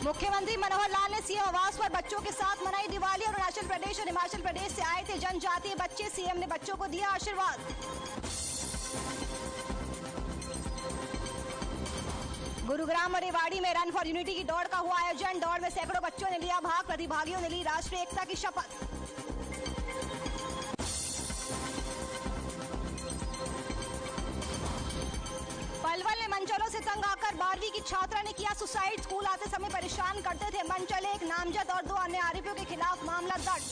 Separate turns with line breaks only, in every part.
मुख्यमंत्री मनोहर लाल ने सीएम आवास पर बच्चों के साथ मनाई दिवाली। अरुणाचल प्रदेश और हिमाचल प्रदेश से आए थे जनजातीय बच्चे, सीएम ने बच्चों को दिया आशीर्वाद। गुरुग्राम और रेवाड़ी में रन फॉर यूनिटी की दौड़ का हुआ आयोजन। दौड़ में सैकड़ों बच्चों ने लिया भाग, प्रतिभागियों ने ली राष्ट्रीय एकता की शपथ। पलवल में मंचलों से तंग आकर 12वीं की छात्रा ने किया सुसाइड। स्कूल आते समय परेशान करते थे मंचल। एक नामजद और 2 अन्य आरोपियों के खिलाफ मामला दर्ज।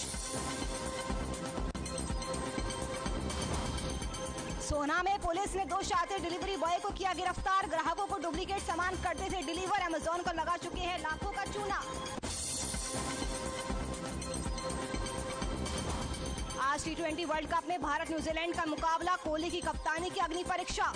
सोना में पुलिस ने 2 शातिर डिलीवरी बॉय को किया गिरफ्तार। ग्राहकों को डुप्लीकेट सामान करते थे डिलीवर। अमेजॉन को लगा चुके हैं लाखों का चूना। आज T20 वर्ल्ड कप में भारत न्यूजीलैंड का मुकाबला। कोहली की कप्तानी की अग्नि परीक्षा।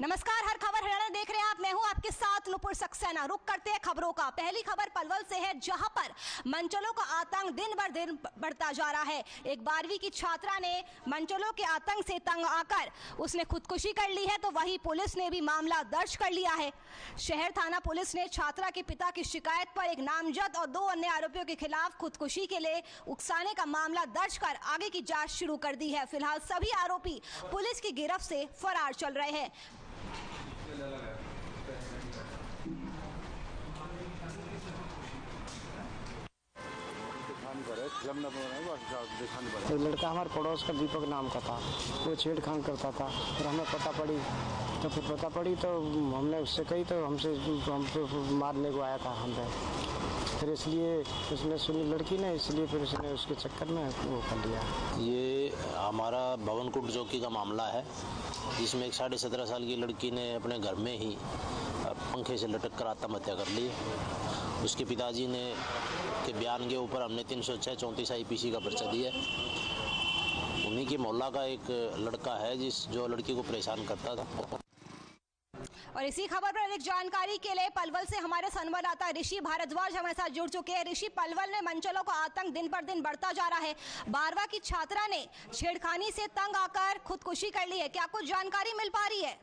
नमस्कार, हर खबर हरियाणा देख रहे हैं आप। मैं हूं आपके साथ नुपुर सक्सेना। रुक करते हैं खबरों का। पहली खबर पलवल से है, जहां पर मंचलों का आतंक दिन ब दिन बढ़ता जा रहा है। एक 12वीं की छात्रा ने मंचलों के आतंक से तंग आकर उसने खुदकुशी कर ली है, तो वही पुलिस ने भी मामला दर्ज कर लिया है। शहर थाना पुलिस ने छात्रा के पिता की शिकायत पर एक नामजद और 2 अन्य आरोपियों के खिलाफ खुदकुशी के लिए उकसाने का मामला दर्ज कर आगे की जांच शुरू कर दी है। फिलहाल सभी आरोपी पुलिस की गिरफ्त से फरार चल रहे हैं।
एक लड़का हमारे पड़ोस का दीपक नाम का था, वो छेड़खानी करता था। फिर हमें पता पड़ी तो हमने उससे कही, तो हम मारने को आया था हम पे। फिर इसलिए उसने सुनी लड़की ने, इसलिए फिर उसने उसके चक्कर में वो कर लिया।
ये हमारा भवनकुट चौकी का मामला है, जिसमें एक 17.5 साल की लड़की ने अपने घर में ही पंखे से लटक कर आत्महत्या कर ली। उसके पिताजी ने के बयान के ऊपर हमने 306/34 IPC का पर्चा दिया। उन्हीं के मोहल्ला का एक लड़का है जो लड़की को परेशान करता था।
और इसी खबर पर अधिक जानकारी के लिए पलवल से हमारे संवाददाता ऋषि भारद्वाज हमारे साथ जुड़ चुके हैं। ऋषि, पलवल में मंचलों का आतंक दिन पर दिन बढ़ता जा रहा है। 12वां की छात्रा ने छेड़खानी से तंग आकर खुदकुशी कर ली है, क्या कुछ जानकारी मिल पा रही है?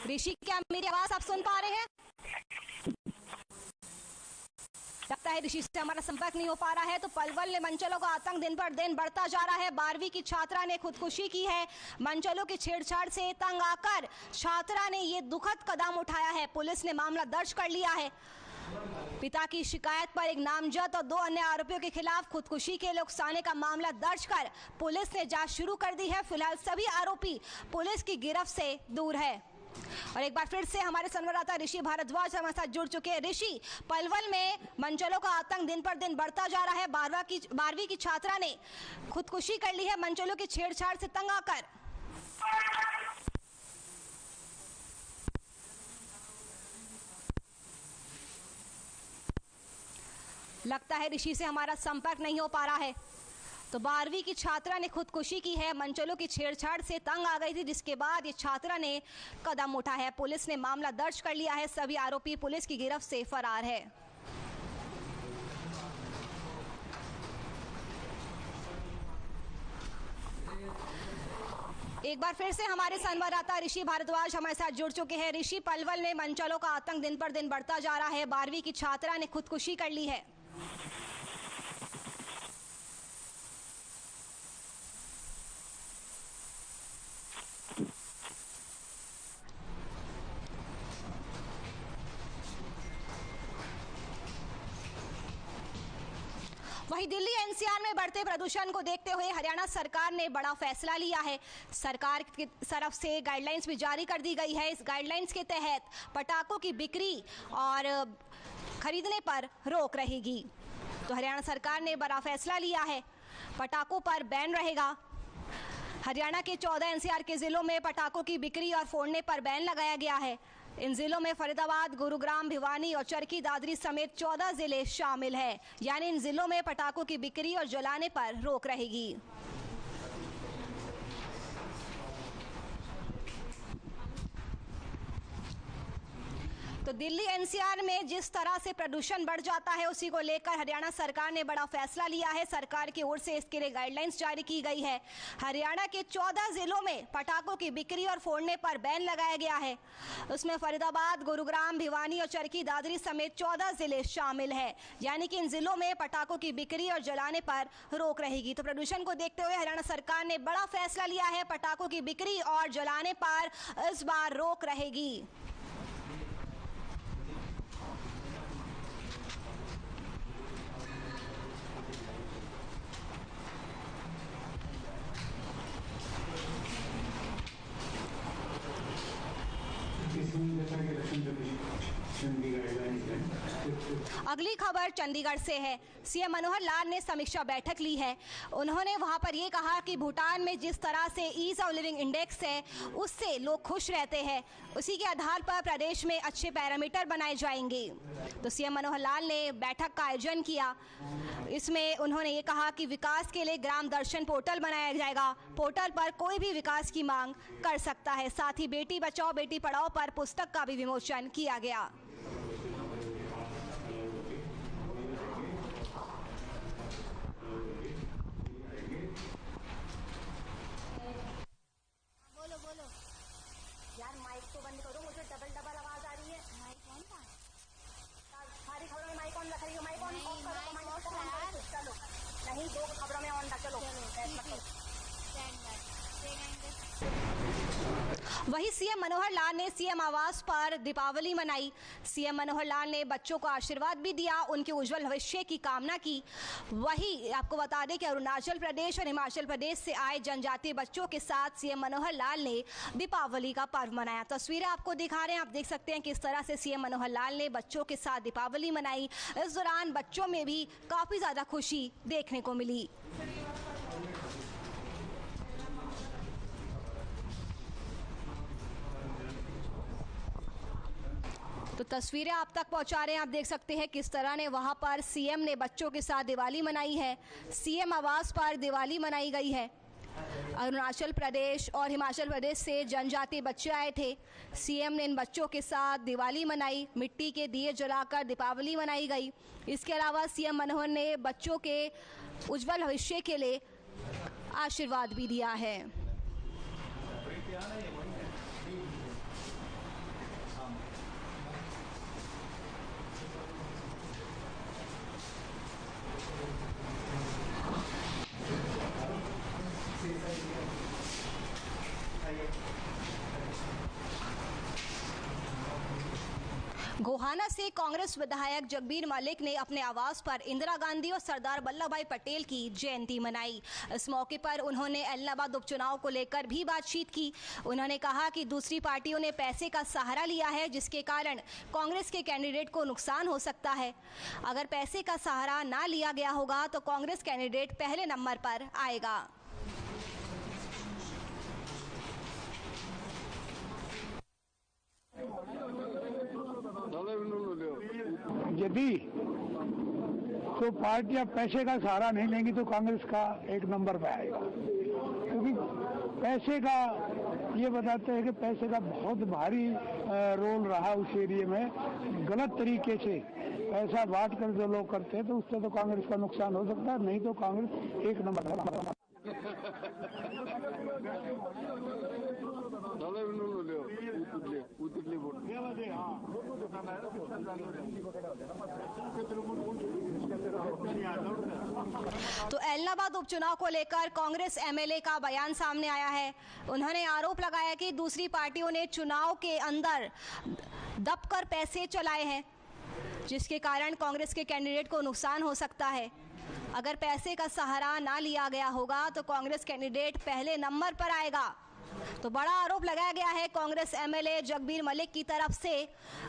ऋषि, क्या मेरी आवाज आप सुन पा रहे हैं? लगता है ऋषि से हमारा संपर्क नहीं हो पा रहा है। तो पलवल में मंचलों का आतंक दिन पर दिन बढ़ता जा रहा है। 12वीं की छात्रा ने खुदकुशी की है। मंचलों की छेड़छाड़ से तंग आकर छात्रा ने ये दुखद कदम उठाया है। पुलिस ने मामला दर्ज कर लिया है। पिता की शिकायत पर एक नामजद और 2 अन्य आरोपियों के खिलाफ खुदकुशी के लिए उकसाने का मामला दर्ज कर पुलिस ने जांच शुरू कर दी है। फिलहाल सभी आरोपी पुलिस की गिरफ्त से दूर है। और एक बार फिर से हमारे संवाददाता ऋषि भारद्वाज हमारे साथ जुड़ चुके हैं। ऋषि, पलवल में मंचलों का आतंक दिन पर दिन बढ़ता जा रहा है। 12वीं की छात्रा ने खुदकुशी कर ली है मंचलों की छेड़छाड़ से तंग आकर। लगता है ऋषि से हमारा संपर्क नहीं हो पा रहा है। तो 12वीं की छात्रा ने खुदकुशी की है। मंचलों की छेड़छाड़ से तंग आ गई थी, जिसके बाद ये छात्रा ने कदम उठा है। पुलिस ने मामला दर्ज कर लिया है। सभी आरोपी पुलिस की गिरफ्त से फरार है। एक बार फिर से हमारे संवाददाता ऋषि भारद्वाज हमारे साथ जुड़ चुके हैं। ऋषि, पलवल में मंचलों का आतंक दिन पर दिन बढ़ता जा रहा है। 12वीं की छात्रा ने खुदकुशी कर ली है। वहीं दिल्ली एनसीआर में बढ़ते प्रदूषण को देखते हुए हरियाणा सरकार ने बड़ा फैसला लिया है। सरकार की तरफ से गाइडलाइंस भी जारी कर दी गई है। इस गाइडलाइंस के तहत पटाखों की बिक्री और खरीदने पर रोक रहेगी। तो हरियाणा सरकार ने बड़ा फैसला लिया है, पटाखों पर बैन रहेगा। हरियाणा के 14 एनसीआर के जिलों में पटाखों की बिक्री और फोड़ने पर बैन लगाया गया है। इन जिलों में फरीदाबाद, गुरुग्राम, भिवानी और चरखी दादरी समेत 14 जिले शामिल हैं। यानी इन जिलों में पटाखों की बिक्री और जलाने पर रोक रहेगी। तो दिल्ली एनसीआर में जिस तरह से प्रदूषण बढ़ जाता है उसी को लेकर हरियाणा सरकार ने बड़ा फैसला लिया है। सरकार की ओर से इसके लिए गाइडलाइंस जारी की गई है। हरियाणा के 14 जिलों में पटाखों की बिक्री और फोड़ने पर बैन लगाया गया है। उसमें फरीदाबाद, गुरुग्राम, भिवानी और चरखी दादरी समेत 14 जिले शामिल हैं। यानी कि इन जिलों में पटाखों की बिक्री और जलाने पर रोक रहेगी। तो प्रदूषण को देखते हुए हरियाणा सरकार ने बड़ा फैसला लिया है। पटाखों की बिक्री और जलाने पर इस बार रोक रहेगी। अगली खबर चंडीगढ़ से है। सीएम मनोहर लाल ने समीक्षा बैठक ली है। उन्होंने वहां पर यह कहा कि भूटान में जिस तरह से ईज ऑफ लिविंग इंडेक्स है उससे लोग खुश रहते हैं, उसी के आधार पर प्रदेश में अच्छे पैरामीटर बनाए जाएंगे। तो सीएम मनोहर लाल ने बैठक का आयोजन किया। इसमें उन्होंने ये कहा कि विकास के लिए ग्राम दर्शन पोर्टल बनाया जाएगा। पोर्टल पर कोई भी विकास की मांग कर सकता है। साथ ही बेटी बचाओ बेटी पढ़ाओ पर पुस्तक का भी विमोचन किया गया। बोलो यार, माइक तो बंद करो, मुझे डबल आवाज आ रही है। माइक ऑन था, सारी खबरों में माइक ऑन रख रही हो। माइक ऑन करो, चलो नहीं, 2 खबरों में ऑन था। चलो वही सीएम मनोहर लाल ने सीएम आवास पर दीपावली मनाई। सीएम मनोहर लाल ने बच्चों को आशीर्वाद भी दिया, उनके उज्जवल भविष्य की कामना की। वही आपको बता दें कि अरुणाचल प्रदेश और हिमाचल प्रदेश से आए जनजातीय बच्चों के साथ सीएम मनोहर लाल ने दीपावली का पर्व मनाया। तस्वीरें आपको दिखा रहे हैं, आप देख सकते हैं किस तरह से सीएम मनोहर लाल ने बच्चों के साथ दीपावली मनाई। इस दौरान बच्चों में भी काफी ज्यादा खुशी देखने को मिली। तो तस्वीरें आप तक पहुंचा रहे हैं, आप देख सकते हैं किस तरह ने वहां पर सीएम ने बच्चों के साथ दिवाली मनाई है। सीएम आवास पर दिवाली मनाई गई है। अरुणाचल प्रदेश और हिमाचल प्रदेश से जनजातीय बच्चे आए थे। सीएम ने इन बच्चों के साथ दिवाली मनाई। मिट्टी के दिए जलाकर दीपावली मनाई गई। इसके अलावा सीएम मनोहर ने बच्चों के उज्जवल भविष्य के लिए आशीर्वाद भी दिया है। गोहाना से कांग्रेस विधायक जगबीर मलिक ने अपने आवास पर इंदिरा गांधी और सरदार वल्लभ भाई पटेल की जयंती मनाई। इस मौके पर उन्होंने एलनाबाद उपचुनाव को लेकर भी बातचीत की। उन्होंने कहा कि दूसरी पार्टियों ने पैसे का सहारा लिया है, जिसके कारण कांग्रेस के कैंडिडेट को नुकसान हो सकता है। अगर पैसे का सहारा ना लिया गया होगा तो कांग्रेस कैंडिडेट पहले नंबर पर आएगा।
यदि तो पार्टियां पैसे का सहारा नहीं लेंगी तो कांग्रेस का 1 नंबर पे आएगा, क्योंकि पैसे का ये बताते हैं कि पैसे का बहुत भारी रोल रहा उस एरिया में। गलत तरीके से पैसा बांट कर जो लोग करते हैं तो उससे तो कांग्रेस का नुकसान हो सकता है, नहीं तो कांग्रेस 1 नंबर है।
तो एलनाबाद उपचुनाव को लेकर कांग्रेस एमएलए का बयान सामने आया है। उन्होंने आरोप लगाया कि दूसरी पार्टियों ने चुनाव के अंदर दबकर पैसे चलाए हैं, जिसके कारण कांग्रेस के कैंडिडेट को नुकसान हो सकता है। अगर पैसे का सहारा ना लिया गया होगा तो कांग्रेस कैंडिडेट पहले नंबर पर आएगा। तो बड़ा आरोप लगाया गया है कांग्रेस एमएलए जगबीर मलिक की तरफ से।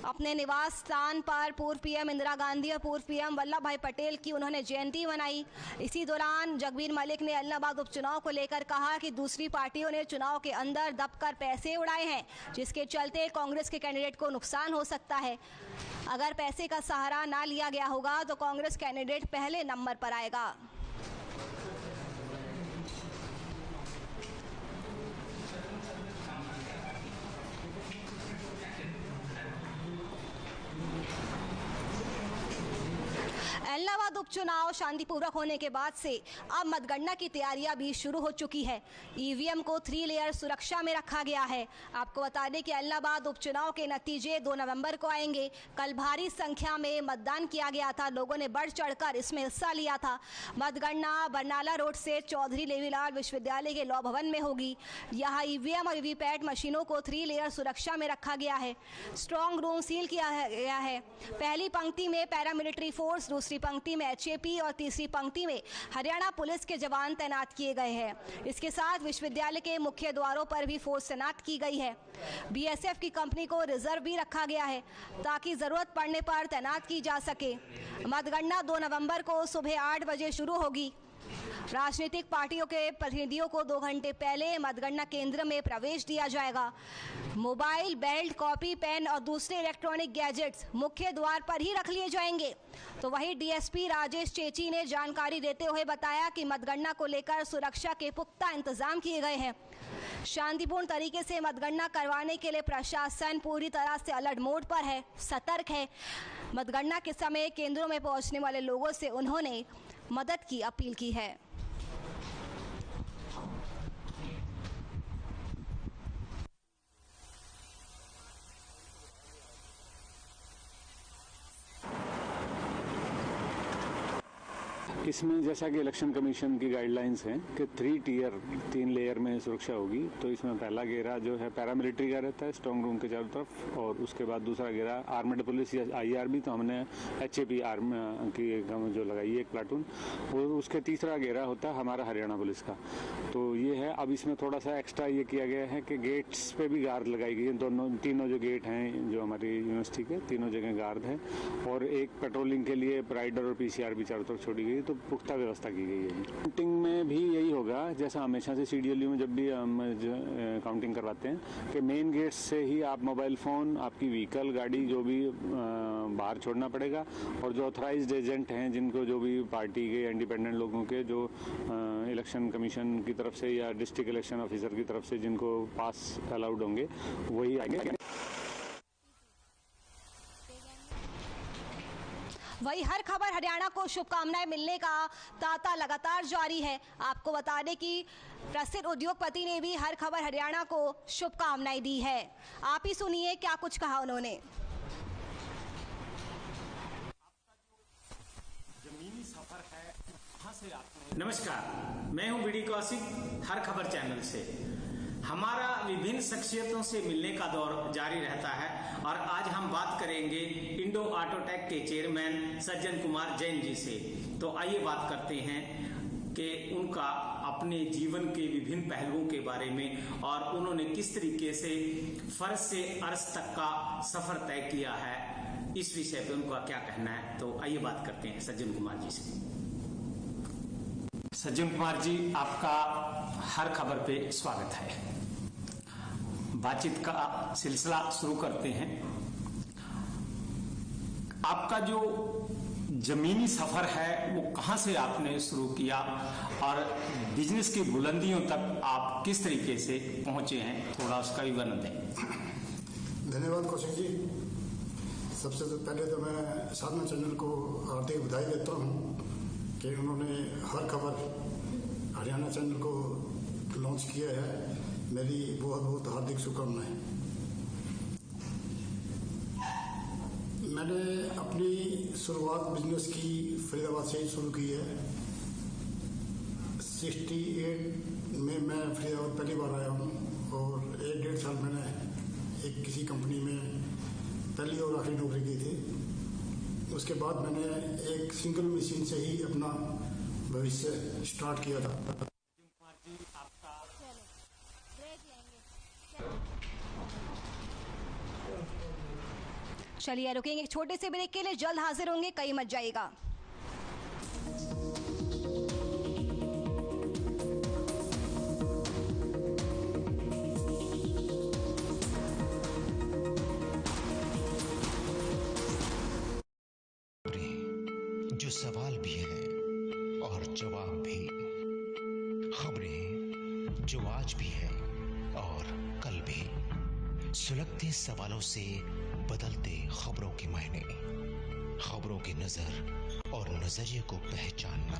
अपने निवास स्थान पर पूर्व पीएम इंदिरा गांधी और पूर्व पीएम वल्लभ भाई पटेल की उन्होंने जयंती मनाई। इसी दौरान जगबीर मलिक ने एलनाबाद उपचुनाव को लेकर कहा कि दूसरी पार्टियों ने चुनाव के अंदर दबकर पैसे उड़ाए हैं, जिसके चलते कांग्रेस के कैंडिडेट को नुकसान हो सकता है। अगर पैसे का सहारा ना लिया गया होगा तो कांग्रेस कैंडिडेट पहले नंबर पर आएगा। उपचुनाव शांतिपूर्वक होने के बाद से अब मतगणना की तैयारियां भी शुरू हो चुकी है। ईवीएम को 3 लेयर सुरक्षा में रखा गया है। आपको बता दें कि इलाहाबाद उपचुनाव के नतीजे 2 नवंबर को आएंगे। कल भारी संख्या में मतदान किया गया था, लोगों ने बढ़ चढ़कर इसमें हिस्सा लिया था। मतगणना बरनाला रोड से चौधरी लेवीलाल विश्वविद्यालय के लॉ भवन में होगी। यहाँ ईवीएम और वीवीपैट मशीनों को 3 लेयर सुरक्षा में रखा गया है। स्ट्रांग रूम सील किया गया है। पहली पंक्ति में पैरामिलिट्री फोर्स, दूसरी पंक्ति में एचएपी और तीसरी पंक्ति में हरियाणा पुलिस के जवान तैनात किए गए हैं। इसके साथ विश्वविद्यालय के मुख्य द्वारों पर भी फोर्स तैनात की गई है। बीएसएफ की कंपनी को रिजर्व भी रखा गया है ताकि जरूरत पड़ने पर तैनात की जा सके। मतगणना 2 नवंबर को सुबह 8 बजे शुरू होगी। राजनीतिक पार्टियों के प्रतिनिधियों को 2 घंटे पहले मतगणना केंद्र में प्रवेश दिया जाएगा। मोबाइल, बेल्ट, कॉपी, पेन और दूसरे इलेक्ट्रॉनिक गैजेट्स मुख्य द्वार पर ही रख लिए जाएंगे। तो वहीं डीएसपी राजेश चेची ने जानकारी देते हुए बताया कि मतगणना को लेकर सुरक्षा के पुख्ता इंतजाम किए गए हैं। शांतिपूर्ण तरीके से मतगणना करवाने के लिए प्रशासन पूरी तरह से अलर्ट मोड पर है, सतर्क है। मतगणना के समय केंद्रों में पहुंचने वाले लोगों से उन्होंने मदद की अपील की है।
इसमें जैसा कि इलेक्शन कमीशन की गाइडलाइंस हैं कि 3 लेयर में सुरक्षा होगी। तो इसमें पहला घेरा जो है पैरामिलिट्री का रहता है स्ट्रांग रूम के चारों तरफ, और उसके बाद दूसरा घेरा आर्मेड पुलिस या आईआरबी, तो हमने एचएपी आर्म की जो लगाई है एक प्लाटून, और उसके तीसरा घेरा होता है हमारा हरियाणा पुलिस का। तो ये है। अब इसमें थोड़ा सा एक्स्ट्रा ये किया गया है कि गेट्स पे भी गार्ड लगाई गई है। तीनों जो गेट हैं जो हमारी यूनिवर्सिटी के, तीनों जगह गार्ड है, और एक पेट्रोलिंग के लिए राइडर और पीसीआर भी चारों तरफ छोड़ी गई। तो पुख्ता व्यवस्था की गई है। काउंटिंग में भी यही होगा जैसा हमेशा से सीडीएलयू में जब भी हम काउंटिंग करवाते हैं कि मेन गेट से ही आप मोबाइल फोन, आपकी व्हीकल, गाड़ी जो भी बाहर छोड़ना पड़ेगा, और जो ऑथराइज्ड एजेंट हैं जिनको जो भी पार्टी के इंडिपेंडेंट लोगों के जो इलेक्शन कमीशन की तरफ से या डिस्ट्रिक्ट इलेक्शन ऑफिसर की तरफ से जिनको पास अलाउड होंगे वही आएंगे।
वही हर खबर हरियाणा को शुभकामनाएं मिलने का तांता लगातार जारी है। आपको बता दें कि प्रसिद्ध उद्योगपति ने भी हर खबर हरियाणा को शुभकामनाएं दी है। आप ही सुनिए क्या कुछ कहा उन्होंने।
नमस्कार, मैं हूं बीडी कौशिक, हर खबर चैनल से। हमारा विभिन्न शख्सियतों से मिलने का दौर जारी रहता है और आज हम बात करेंगे इंडो ऑटोटेक के चेयरमैन सज्जन कुमार जैन जी से। तो आइए बात करते हैं कि उनका अपने जीवन के विभिन्न पहलुओं के बारे में और उन्होंने किस तरीके से फर्ज से अर्श तक का सफर तय किया है, इस विषय पे उनका क्या कहना है। तो आइए बात करते हैं सज्जन कुमार जी से। सज्जन कुमार जी, आपका हर खबर पे स्वागत है। बातचीत का सिलसिला शुरू करते हैं। आपका जो जमीनी सफर है वो कहां से आपने शुरू किया और बिजनेस की बुलंदियों तक आप किस तरीके से पहुंचे हैं, थोड़ा उसका विवरण दें।
धन्यवाद कौशिक जी। सबसे पहले तो मैं साधना चैनल को हार्दिक बधाई देता हूं कि उन्होंने हर खबर हरियाणा चैनल को लॉन्च किया है। मेरी बहुत बहुत हार्दिक शुभकामनाएं। मैंने अपनी शुरुआत बिजनेस की फरीदाबाद से ही शुरू की है। 68 में मैं फरीदाबाद पहली बार आया हूँ और 1-1.5 साल मैंने एक किसी कंपनी में पहली और आखिरी नौकरी की थी। उसके बाद मैंने एक सिंगल मशीन से ही अपना भविष्य स्टार्ट किया था।
चलिए रुकेंगे एक छोटे से ब्रेक के लिए, जल्द हाजिर होंगे, कहीं मत जाइएगा।
जो सवाल भी है और जवाब भी, खबरें जो आज भी है और कल भी, सुलगते सवालों से बदलते खबरों के मायने, खबरों की नजर और नजरिए को पहचानना,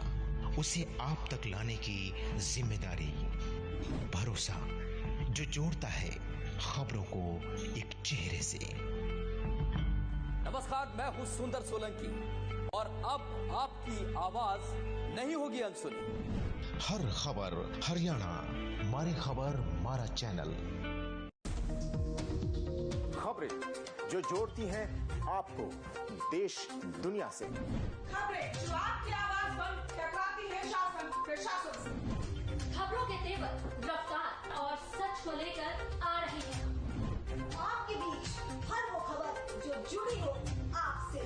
उसे आप तक लाने की जिम्मेदारी। भरोसा जो जोड़ता है खबरों को एक चेहरे से।
नमस्कार, मैं हूं सुंदर सोलंकी और अब आपकी आवाज नहीं होगी अनसुनी।
हर खबर हरियाणा, मारी खबर मारा चैनल।
खबरें जो जोड़ती हैं आपको देश दुनिया से।
खबरें जो आपकी आवाज पर टकराती है शासन प्रशासन से।
खबरों के तेवर, रफ्तार और सच को लेकर आ रही है
आपके बीच हर वो खबर जो जुड़ी हो आपसे।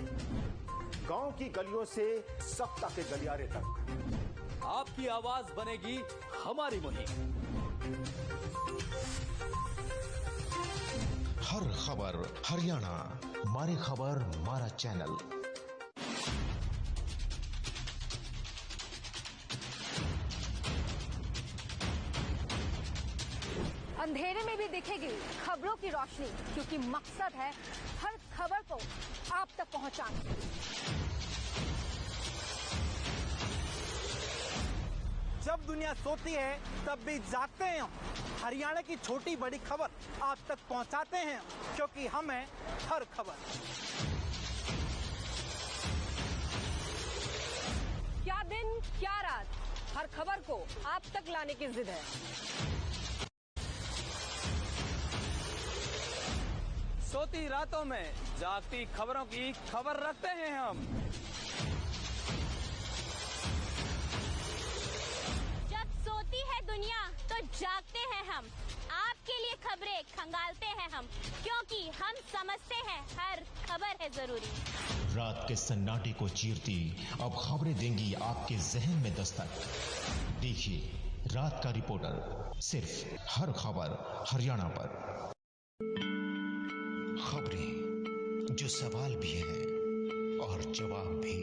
गांव की गलियों से सप्ताह के गलियारे तक
आपकी आवाज बनेगी हमारी मुहिम।
हर खबर हरियाणा, मारी खबर मारा चैनल।
अंधेरे में भी दिखेगी खबरों की रोशनी, क्योंकि मकसद है हर खबर को आप तक पहुंचाना।
जब दुनिया सोती है तब भी जागते हैं हम। हरियाणा की छोटी बड़ी खबर आप तक पहुंचाते हैं, क्योंकि हम हैं हर खबर।
क्या दिन क्या रात, हर खबर को आप तक लाने की जिद है।
सोती रातों में जागती खबरों की खबर रखते हैं हम।
जब सोती है दुनिया तो जागते हैं हम। आपके लिए खबरें खंगालते हैं हम, क्योंकि हम समझते हैं हर खबर है जरूरी।
रात के सन्नाटे को चीरती अब खबरें देंगी आपके जहन में दस्तक। देखिए रात का रिपोर्टर, सिर्फ हर खबर हरियाणा पर। खबरें जो सवाल भी है और जवाब भी।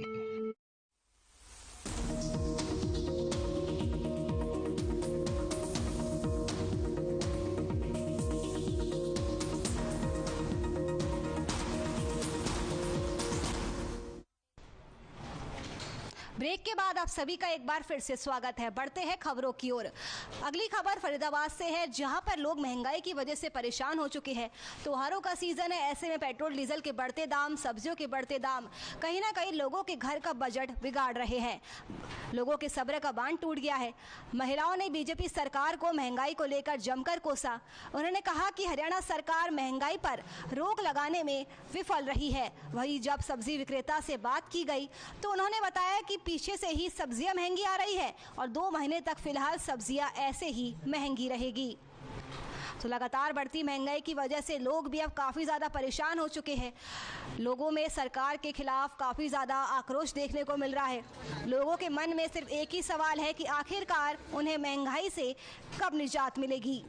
ब्रेक के बाद आप सभी का एक बार फिर से स्वागत है। बढ़ते हैं खबरों की ओर। अगली खबर फरीदाबाद से है, जहां पर लोग महंगाई की वजह से परेशान हो चुके हैं। त्योहारों का सीजन है, ऐसे में पेट्रोल डीजल के बढ़ते दाम, सब्जियों के बढ़ते दाम कहीं ना कहीं लोगों के घर का बजट बिगाड़ रहे हैं। लोगों के सब्र का बांध टूट गया है। महिलाओं ने बीजेपी सरकार को महंगाई को लेकर जमकर कोसा। उन्होंने कहा कि हरियाणा सरकार महंगाई पर रोक लगाने में विफल रही है। वहीं जब सब्जी विक्रेता से बात की गई तो उन्होंने बताया कि पीछे से ही सब्जियां महंगी आ रही है और 2 महीने तक फिलहाल सब्जियां ऐसे ही महंगी रहेगी। तो लगातार बढ़ती महंगाई की वजह से लोग भी अब काफ़ी ज़्यादा परेशान हो चुके हैं। लोगों में सरकार के खिलाफ काफ़ी ज़्यादा आक्रोश देखने को मिल रहा है। लोगों के मन में सिर्फ एक ही सवाल है कि आखिरकार उन्हें महंगाई से कब निजात मिलेगी।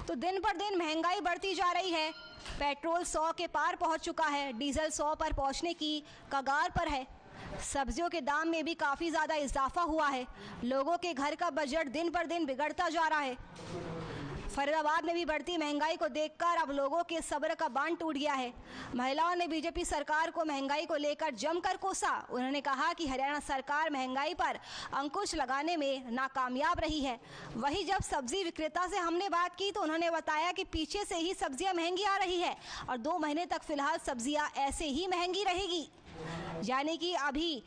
तो दिन पर दिन महंगाई बढ़ती जा रही है। पेट्रोल 100 के पार पहुंच चुका है, डीजल 100 पर पहुंचने की कगार पर है। सब्जियों के दाम में भी काफ़ी ज़्यादा इजाफा हुआ है। लोगों के घर का बजट दिन पर दिन बिगड़ता जा रहा है। फरीदाबाद में भी बढ़ती महंगाई को देखकर अब लोगों के सब्र का बांध टूट गया है। महिलाओं ने बीजेपी सरकार को महंगाई को लेकर जमकर कोसा। उन्होंने कहा कि हरियाणा सरकार महंगाई पर अंकुश लगाने में नाकामयाब रही है। वहीं जब सब्जी विक्रेता से हमने बात की तो उन्होंने बताया कि पीछे से ही सब्जियां महंगी आ रही है और 2 महीने तक फिलहाल सब्जियां ऐसे ही महंगी रहेगी। यानी कि अभी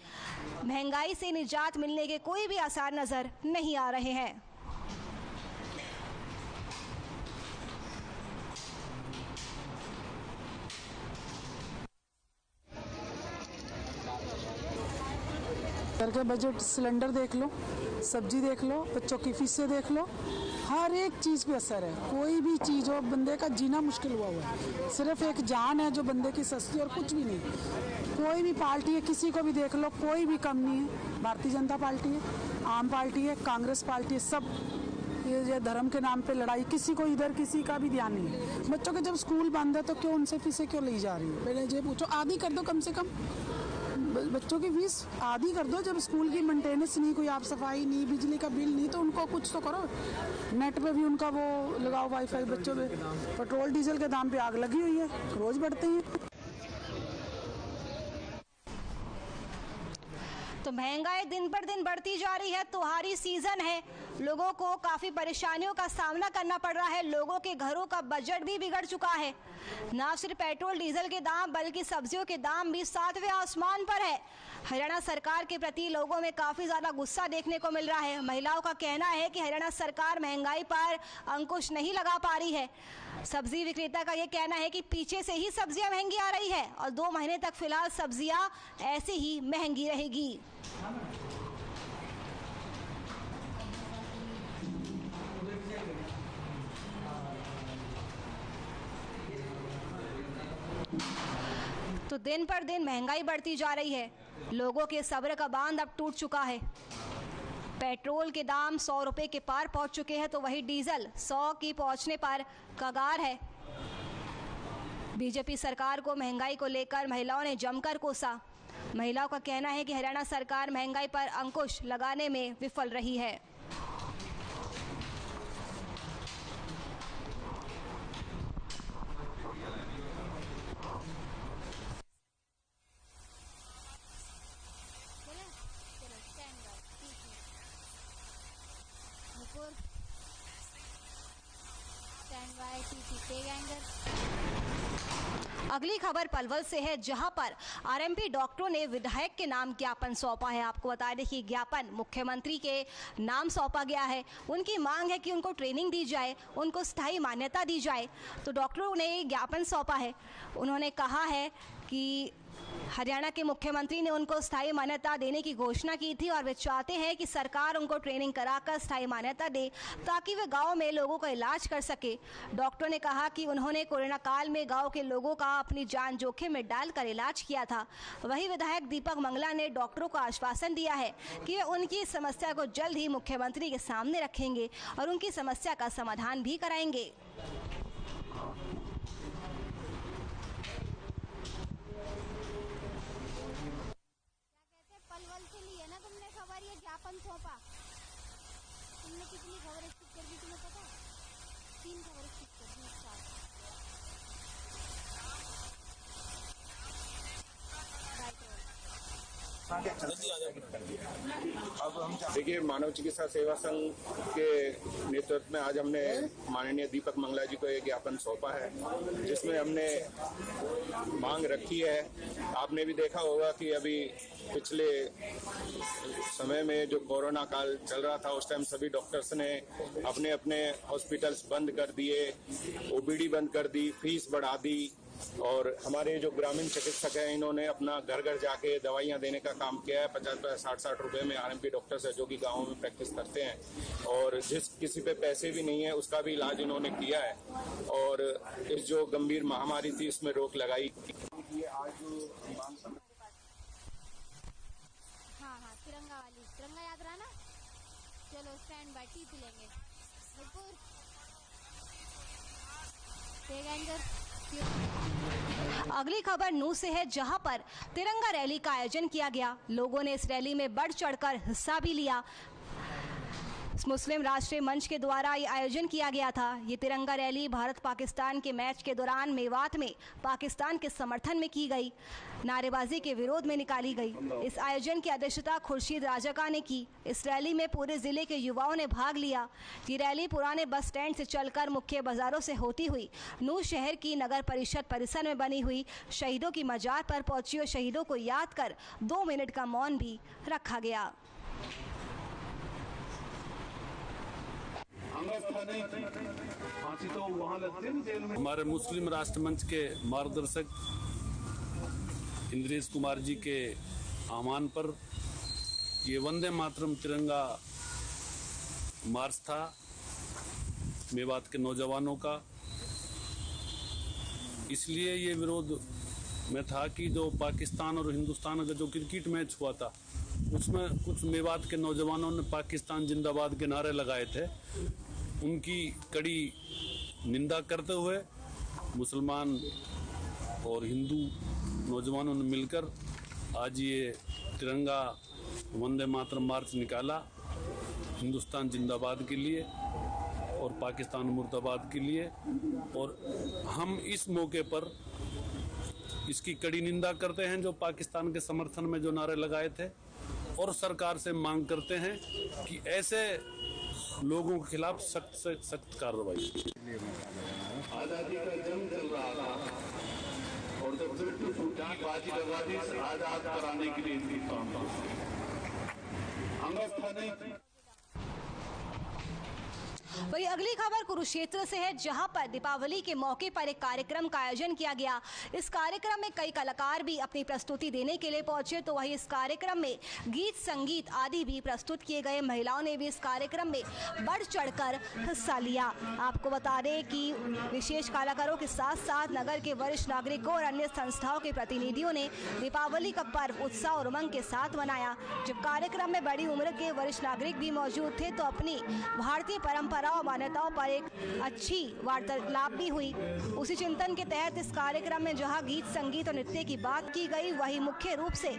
महंगाई से निजात मिलने के कोई भी आसार नजर नहीं आ रहे हैं।
घर के बजट, सिलेंडर देख लो, सब्जी देख लो, बच्चों की फीसें देख लो, हर एक चीज़ पे असर है। कोई भी चीज़ हो, बंदे का जीना मुश्किल हुआ है। सिर्फ एक जान है जो बंदे की सस्ती, और कुछ भी नहीं। कोई भी पार्टी है, किसी को भी देख लो, कोई भी कम नहीं है। भारतीय जनता पार्टी है, आम पार्टी है, कांग्रेस पार्टी है, सब ये धर्म के नाम पे लड़ाई, किसी को इधर किसी का भी ध्यान नहीं है। बच्चों के जब स्कूल बंद है तो क्यों उनसे फीसें क्यों ली जा रही है? पहले ये पूछो, आधी कर दो कम से कम। बच्चों की फीस आधी कर दो। जब स्कूल की मेंटेनेंस नहीं, कोई आप सफाई नहीं, बिजली का बिल नहीं, तो उनको कुछ तो करो। नेट पे भी उनका वो लगाओ, वाईफाई बच्चों पे। पेट्रोल डीजल के दाम पे आग लगी हुई है, रोज बढ़ते हैं।
तो महंगाई दिन पर दिन बढ़ती जा रही है। त्योहारी सीजन है, लोगों को काफी परेशानियों का सामना करना पड़ रहा है। लोगों के घरों का बजट भी बिगड़ चुका है। ना सिर्फ पेट्रोल डीजल के दाम बल्कि सब्जियों के दाम भी 7वें आसमान पर है। हरियाणा सरकार के प्रति लोगों में काफी ज्यादा गुस्सा देखने को मिल रहा है। महिलाओं का कहना है कि हरियाणा सरकार महंगाई पर अंकुश नहीं लगा पा रही है। सब्जी विक्रेता का यह कहना है कि पीछे से ही सब्जियां महंगी आ रही है और 2 महीने तक फिलहाल सब्जियां ऐसी ही महंगी रहेगी। तो दिन पर दिन महंगाई बढ़ती जा रही है। लोगों के सब्र का बांध अब टूट चुका है। पेट्रोल के दाम 100 रुपए के पार पहुंच चुके हैं, तो वही डीजल 100 की पहुंचने पर कगार है। बीजेपी सरकार को महंगाई को लेकर महिलाओं ने जमकर कोसा। महिलाओं का कहना है कि हरियाणा सरकार महंगाई पर अंकुश लगाने में विफल रही है। अगली खबर पलवल से है, जहां पर आरएमपी डॉक्टरों ने विधायक के नाम ज्ञापन सौंपा है। आपको बता दें कि ज्ञापन मुख्यमंत्री के नाम सौंपा गया है। उनकी मांग है कि उनको ट्रेनिंग दी जाए, उनको स्थायी मान्यता दी जाए। तो डॉक्टरों ने ज्ञापन सौंपा है। उन्होंने कहा है कि हरियाणा के मुख्यमंत्री ने उनको स्थायी मान्यता देने की घोषणा की थी और वे चाहते हैं कि सरकार उनको ट्रेनिंग कराकर स्थायी मान्यता दे ताकि वे गांव में लोगों का इलाज कर सके। डॉक्टरों ने कहा कि उन्होंने कोरोना काल में गांव के लोगों का अपनी जान जोखिम में डालकर इलाज किया था। वहीं विधायक दीपक मंगला ने डॉक्टरों को आश्वासन दिया है कि वे उनकी समस्या को जल्द ही मुख्यमंत्री के सामने रखेंगे और उनकी समस्या का समाधान भी कराएंगे।
सौंपा तुमने कितनी खबरें स्किप कर दी, तुम्हें पता? 3 खबरें स्किप कर दी एक साथ।
देखिए, मानव चिकित्सा सेवा संघ के नेतृत्व में आज हमने माननीय दीपक मंगला जी को एक ज्ञापन सौंपा है, जिसमें हमने मांग रखी है। आपने भी देखा होगा कि अभी पिछले समय में जो कोरोना काल चल रहा था, उस टाइम सभी डॉक्टर्स ने अपने अपने हॉस्पिटल्स बंद कर दिए, ओपीडी बंद कर दी, फीस बढ़ा दी। और हमारे जो ग्रामीण चिकित्सक हैं, इन्होंने अपना घर घर जाके दवाइयाँ देने का काम किया है। 50-60 रुपए में आरएमपी डॉक्टर्स है जो कि गाँव में प्रैक्टिस करते हैं, और जिस किसी पे पैसे भी नहीं है उसका भी इलाज इन्होंने किया है। और इस जो गंभीर महामारी थी इसमें रोक लगाई।
हाँ, तिरंगा याद रहा ना? चलो स्टैंड बाय, टी पी लेंगे।
अगली खबर नूह से है, जहां पर तिरंगा रैली का आयोजन किया गया। लोगों ने इस रैली में बढ़ चढ़कर हिस्सा भी लिया। मुस्लिम राष्ट्रीय मंच के द्वारा ये आयोजन किया गया था। ये तिरंगा रैली भारत पाकिस्तान के मैच के दौरान मेवात में पाकिस्तान के समर्थन में की गई, नारेबाजी के विरोध में निकाली गई। इस आयोजन की अध्यक्षता खुर्शीद राजका ने की। इस रैली में पूरे जिले के युवाओं ने भाग लिया। ये रैली पुराने बस स्टैंड से चलकर मुख्य बाजारों से होती हुई नूह शहर की नगर परिषद परिसर में बनी हुई शहीदों की मजार पर पहुंची और शहीदों को याद कर 2 मिनट का मौन भी रखा गया।
हमारे मुस्लिम राष्ट्र मंच के मार्गदर्शक इंद्रेश कुमार जी के आह्वान पर ये वंदे मातरम तिरंगा मार्च था मेवात के नौजवानों का। इसलिए ये विरोध में था कि जो पाकिस्तान और हिंदुस्तान का जो क्रिकेट मैच हुआ था, उसमें कुछ मेवात के नौजवानों ने पाकिस्तान जिंदाबाद के नारे लगाए थे। उनकी कड़ी निंदा करते हुए मुसलमान और हिंदू नौजवानों ने मिलकर आज ये तिरंगा वंदे मातरम मार्च निकाला हिंदुस्तान जिंदाबाद के लिए और पाकिस्तान मुर्दाबाद के लिए, और हम इस मौके पर इसकी कड़ी निंदा करते हैं जो पाकिस्तान के समर्थन में जो नारे लगाए थे, और सरकार से मांग करते हैं कि ऐसे लोगों के खिलाफ सख्त से सख्त कार्रवाई।
आजादी का जंग चल रहा था और जब ब्रिटिश उठी बाजी आजादी से आजाद कराने के लिए हिंदुस्तान अंगस्था नहीं थी।
वही अगली खबर कुरुक्षेत्र से है, जहां पर दीपावली के मौके पर एक कार्यक्रम का आयोजन किया गया। इस कार्यक्रम में कई कलाकार भी अपनी प्रस्तुति देने के लिए पहुंचे, तो वही इस कार्यक्रम में गीत संगीत आदि भी प्रस्तुत किए गए। महिलाओं ने भी इस कार्यक्रम में बढ़ चढ़कर हिस्सा लिया। आपको बता दें कि विशेष कलाकारों के साथ साथ नगर के वरिष्ठ नागरिकों और अन्य संस्थाओं के प्रतिनिधियों ने दीपावली का पर्व उत्साह और उमंग के साथ मनाया। जब कार्यक्रम में बड़ी उम्र के वरिष्ठ नागरिक भी मौजूद थे, तो अपनी भारतीय परंपरा और मान्यताओं पर एक अच्छी वार्तालाप भी हुई। उसी चिंतन के तहत इस कार्यक्रम में जहां गीत संगीत और नृत्य की बात की गई, वही मुख्य रूप से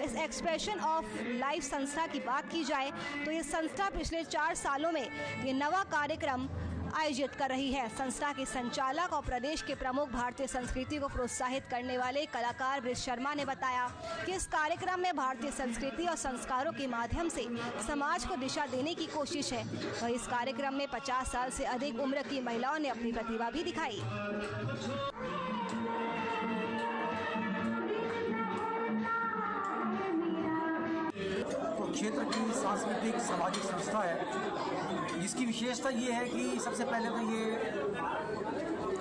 इस एक्सप्रेशन ऑफ लाइफ संस्था की बात की जाए तो ये संस्था पिछले 4 सालों में ये नवा कार्यक्रम आयोजित कर रही है। संस्था के संचालक और प्रदेश के प्रमुख भारतीय संस्कृति को प्रोत्साहित करने वाले कलाकार ब्रिज शर्मा ने बताया कि इस कार्यक्रम में भारतीय संस्कृति और संस्कारों के माध्यम से समाज को दिशा देने की कोशिश है। वहीं इस कार्यक्रम में 50 साल से अधिक उम्र की महिलाओं ने अपनी प्रतिभा भी दिखाई।
क्षेत्र की सांस्कृतिक सामाजिक संस्था है, जिसकी विशेषता ये है कि सबसे पहले तो ये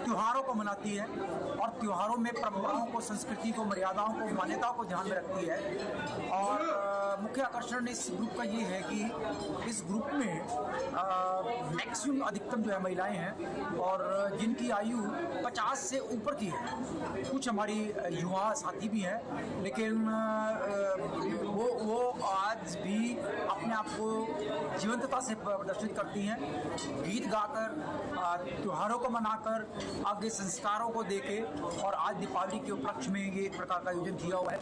त्योहारों को मनाती है और त्योहारों में परंपराओं को, संस्कृति को, मर्यादाओं को, मान्यताओं को ध्यान में रखती है। और मुख्य आकर्षण इस ग्रुप का ये है कि इस ग्रुप में मैक्सिमम अधिकतम जो है महिलाएं हैं और जिनकी आयु 50 से ऊपर की है। कुछ हमारी युवा साथी भी हैं, लेकिन वो आज भी अपने आप को जीवंतता से प्रदर्शित करती हैं, गीत गाकर, त्योहारों को मनाकर, आगे संस्कारों को देके। और आज दीपावली के उपलक्ष्य में ये प्रकार का आयोजन किया हुआ है।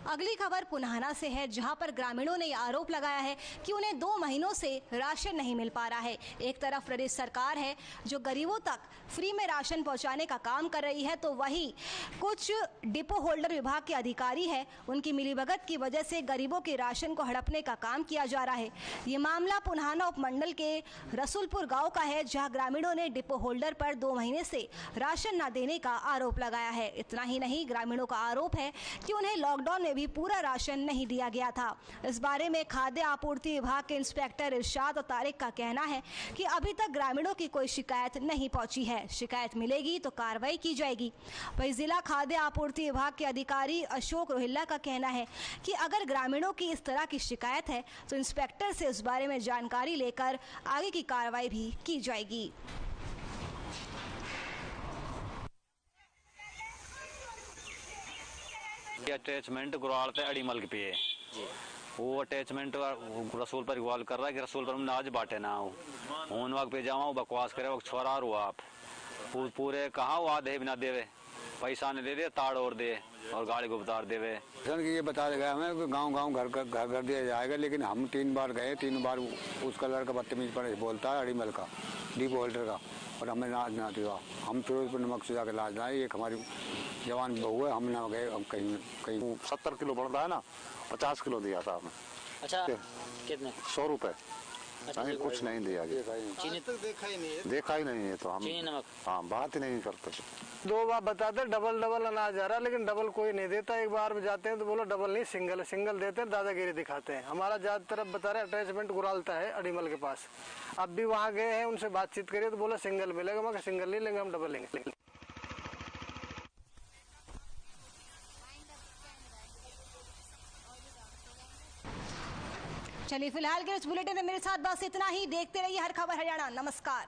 अगली खबर पुनाहना से है, जहां पर ग्रामीणों ने आरोप लगाया है कि उन्हें 2 महीनों से राशन नहीं मिल पा रहा है। एक तरफ प्रदेश सरकार है जो गरीबों तक फ्री में राशन पहुंचाने का काम कर रही है, तो वहीं कुछ डिपो होल्डर विभाग के अधिकारी हैं, उनकी मिलीभगत की वजह से गरीबों के राशन को हड़पने का काम किया जा रहा है। ये मामला पुनाहना उपमंडल के रसूलपुर गाँव का है, जहाँ ग्रामीणों ने डिपो होल्डर पर 2 महीने से राशन न देने का आरोप लगाया है। इतना ही नहीं, ग्रामीणों का आरोप है कि उन्हें लॉकडाउन में भी पूरा राशन नहीं दिया गया था। इस बारे में खाद्य आपूर्ति विभाग के इंस्पेक्टर इरशाद और तारिक का कहना है कि अभी तक ग्रामीणों की कोई शिकायत नहीं पहुंची है। शिकायत मिलेगी तो कार्रवाई की जाएगी। वहीं जिला खाद्य आपूर्ति विभाग के अधिकारी अशोक रोहिल्ला का कहना है कि अगर ग्रामीणों की इस तरह की शिकायत है तो इंस्पेक्टर से इस बारे में जानकारी लेकर आगे की कार्रवाई भी की जाएगी।
अटैचमेंट गुराल पे अड़ीमल पे है, वो अटैचमेंट रसूल पर इवाल कर रहा है कि रसूल पर हमने आज बांटे ना हो उन वक्त पे जावा बकवास करे वक्त छोरा हुआ आप पूरे कहाँ वो आधे बिना देवे पैसा नहीं दे ताड़ और दे और गाड़ी को उतार देवे।
ये बता गया हमें गांव घर दिया जाएगा, लेकिन हम 3 बार गए, 3 बार उसका लड़का बदतमीज पर बोलता है अड़ीमल का डीप होल्डर का, और हमें नाच ना दिया। हम फिरोजपुर नमक से जाकर लाज लाए, एक हमारी जवान बहू है, हम ना गए कहीं
70 किलो बढ़ रहा है ना, 50 किलो दिया था हमें।
अच्छा कितने?
100 रुपए।
अच्छा,
नहीं कुछ नहीं दिया गया,
चीनी तो देखा
ही नहीं है तो हम हाँ बात ही नहीं करते।
2 बार बताते डबल अनाज आ रहा है, लेकिन डबल कोई नहीं देता। एक बार में जाते हैं तो बोलो डबल नहीं सिंगल है, सिंगल देते हैं, दादागिरी दिखाते हैं। हमारा ज्यादातर बता रहे अटैचमेंट गुरालता है अड़ीमल के पास। अब भी वहाँ गए हैं, उनसे बातचीत करिए तो बोला सिंगल मिलेगा, मगर सिंगल नहीं लेंगे, हम डबल लेंगे।
चलिए फिलहाल के इस बुलेटिन में मेरे साथ बस इतना ही। देखते रहिए हर खबर हरियाणा। नमस्कार।